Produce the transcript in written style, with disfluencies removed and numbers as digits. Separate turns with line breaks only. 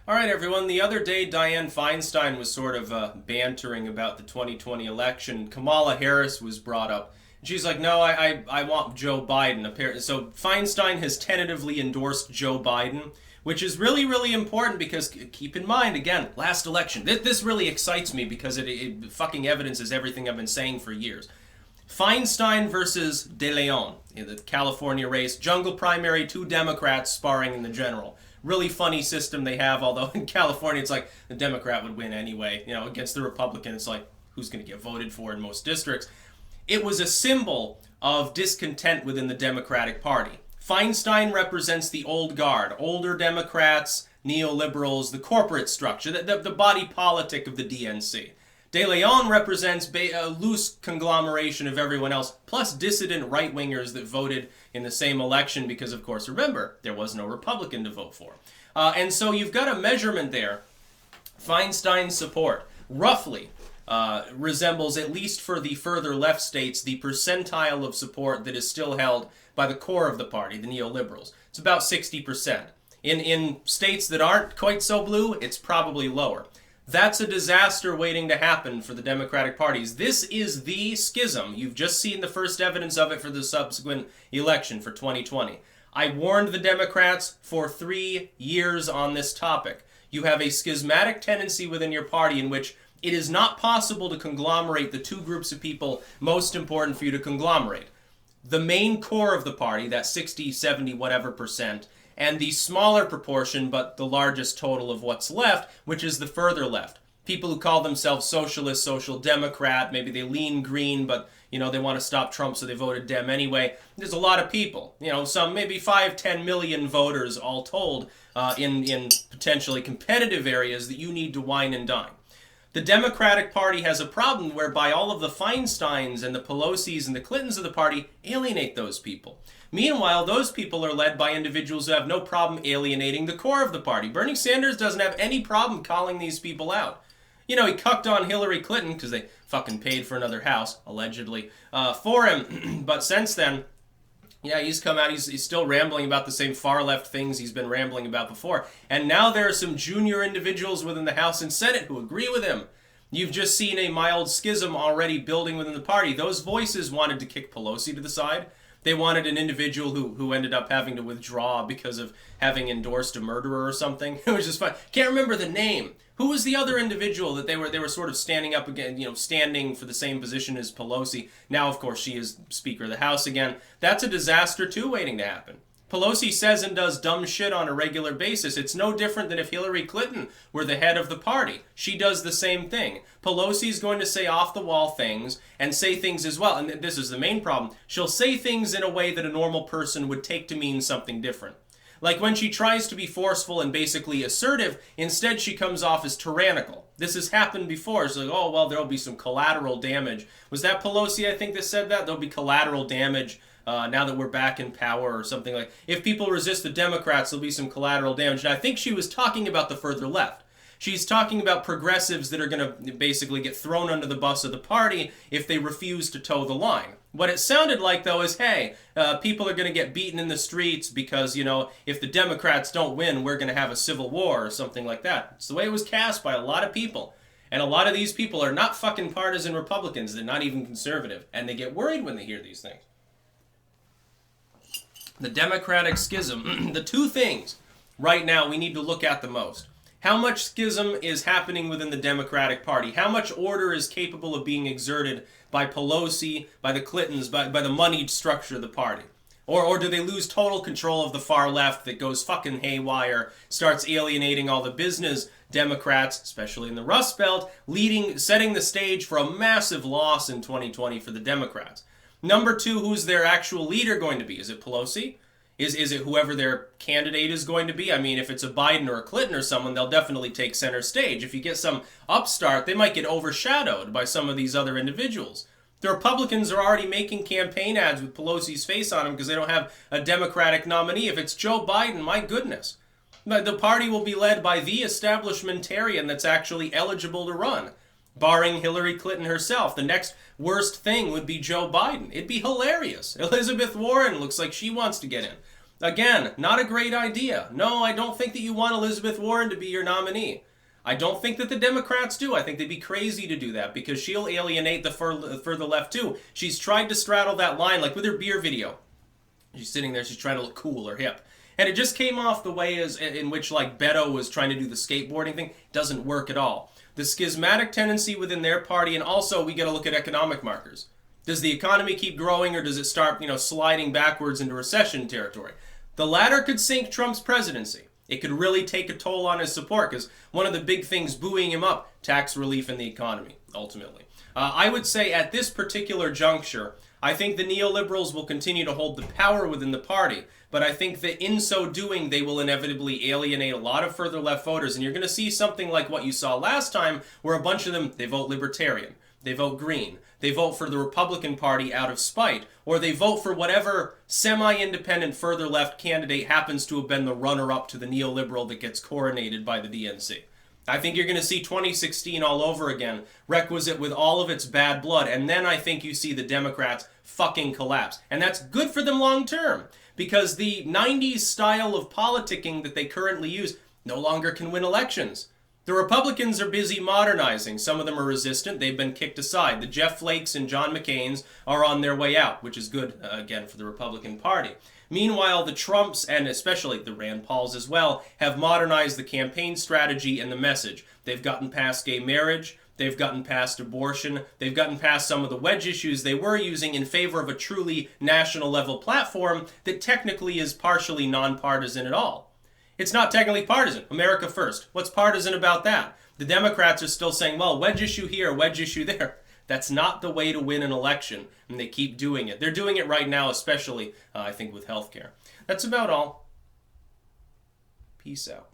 All right, everyone. The other day, Dianne Feinstein was sort of bantering about the 2020 election. Kamala Harris was brought up. And she's like, no, I want Joe Biden. So Feinstein has tentatively endorsed Joe Biden, which is really, really important because keep in mind, again, last election. This really excites me because it fucking evidences everything I've been saying for years. Feinstein versus De Leon in the California race. Jungle primary, two Democrats sparring in the general. Really funny system they have, although in California it's like the Democrat would win anyway. You know, against the Republican, it's like who's going to get voted for in most districts. It was a symbol of discontent within the Democratic Party. Feinstein represents the old guard, older Democrats, neoliberals, the corporate structure, the body politic of the DNC. De Leon represents a loose conglomeration of everyone else, plus dissident right-wingers that voted in the same election because, of course, remember, there was no Republican to vote for. And so you've got a measurement there. Feinstein's support roughly resembles, at least for the further left states, the percentile of support that is still held by the core of the party, the neoliberals. It's about 60%. In states that aren't quite so blue, it's probably lower. That's a disaster waiting to happen for the Democratic parties. This is the schism. You've just seen the first evidence of it for the subsequent election for 2020. I warned the Democrats for 3 years on this topic. You have a schismatic tendency within your party in which it is not possible to conglomerate the two groups of people most important for you to conglomerate. The main core of the party, that 60, 70, whatever percent, and the smaller proportion, but the largest total of what's left, which is the further left. People who call themselves socialist, social democrat, maybe they lean green, but they want to stop Trump, so they voted Dem anyway. There's a lot of people, some maybe 5-10 million voters all told in potentially competitive areas that you need to wine and dine. The Democratic Party has a problem whereby all of the Feinsteins and the Pelosi's and the Clintons of the party alienate those people. Meanwhile, those people are led by individuals who have no problem alienating the core of the party. Bernie Sanders doesn't have any problem calling these people out. He cucked on Hillary Clinton because they fucking paid for another house, allegedly, for him. But since then, he's come out, he's still rambling about the same far-left things he's been rambling about before. And now there are some junior individuals within the House and Senate who agree with him. You've just seen a mild schism already building within the party. Those voices wanted to kick Pelosi to the side. They wanted an individual who ended up having to withdraw because of having endorsed a murderer or something. It was just fun. Can't remember the name. Who was the other individual that they were sort of standing up again, standing for the same position as Pelosi? Now, of course, she is Speaker of the House again. That's a disaster, too, waiting to happen. Pelosi says and does dumb shit on a regular basis. It's no different than if Hillary Clinton were the head of the party. She does the same thing. Pelosi's going to say off-the-wall things and say things as well. And this is the main problem. She'll say things in a way that a normal person would take to mean something different. Like when she tries to be forceful and basically assertive, instead she comes off as tyrannical. This has happened before. It's like, oh, well, there'll be some collateral damage. Was that Pelosi, I think, that said that? There'll be collateral damage now that we're back in power or something like. If people resist the Democrats, there'll be some collateral damage. And I think she was talking about the further left. She's talking about progressives that are going to basically get thrown under the bus of the party if they refuse to toe the line. What it sounded like, though, is, hey, people are going to get beaten in the streets because, if the Democrats don't win, we're going to have a civil war or something like that. It's the way it was cast by a lot of people. And a lot of these people are not fucking partisan Republicans. They're not even conservative. And they get worried when they hear these things. The Democratic schism, the two things right now we need to look at the most. How much schism is happening within the Democratic Party? How much order is capable of being exerted by Pelosi, by the Clintons, by the moneyed structure of the party? Or do they lose total control of the far left that goes fucking haywire, starts alienating all the business Democrats, especially in the Rust Belt, setting the stage for a massive loss in 2020 for the Democrats? Number two, who's their actual leader going to be? Is it Pelosi? Is it whoever their candidate is going to be? I mean, if it's a Biden or a Clinton or someone, they'll definitely take center stage. If you get some upstart, they might get overshadowed by some of these other individuals. The Republicans are already making campaign ads with Pelosi's face on them because they don't have a Democratic nominee. If it's Joe Biden, my goodness. The party will be led by the establishmentarian that's actually eligible to run. Barring Hillary Clinton herself, the next worst thing would be Joe Biden. It'd be hilarious. Elizabeth Warren looks like she wants to get in. Again, not a great idea. No, I don't think that you want Elizabeth Warren to be your nominee. I don't think that the Democrats do. I think they'd be crazy to do that because she'll alienate the further left too. She's tried to straddle that line, like with her beer video. She's sitting there, she's trying to look cool or hip. And it just came off the way as in which like Beto was trying to do the skateboarding thing. Doesn't work at all. The schismatic tendency within their party, and also we got to look at economic markers. Does the economy keep growing or does it start, sliding backwards into recession territory? The latter could sink Trump's presidency. It could really take a toll on his support because one of the big things buoying him up, tax relief in the economy, ultimately. I would say at this particular juncture, I think the neoliberals will continue to hold the power within the party, but I think that in so doing, they will inevitably alienate a lot of further left voters, and you're going to see something like what you saw last time, where a bunch of them, they vote libertarian, they vote green, they vote for the Republican Party out of spite, or they vote for whatever semi-independent further left candidate happens to have been the runner-up to the neoliberal that gets coronated by the DNC. I think you're going to see 2016 all over again, requisite with all of its bad blood, and then I think you see the Democrats fucking collapse. And that's good for them long term, because the 90s style of politicking that they currently use no longer can win elections. The Republicans are busy modernizing. Some of them are resistant. They've been kicked aside. The Jeff Flakes and John McCains are on their way out, which is good, again, for the Republican Party. Meanwhile, the Trumps, and especially the Rand Pauls as well, have modernized the campaign strategy and the message. They've gotten past gay marriage. They've gotten past abortion. They've gotten past some of the wedge issues they were using in favor of a truly national level platform that technically is partially nonpartisan at all. It's not technically partisan. America first. What's partisan about that? The Democrats are still saying, well, wedge issue here, wedge issue there. That's not the way to win an election, and they keep doing it. They're doing it right now, especially, I think, with healthcare. That's about all. Peace out.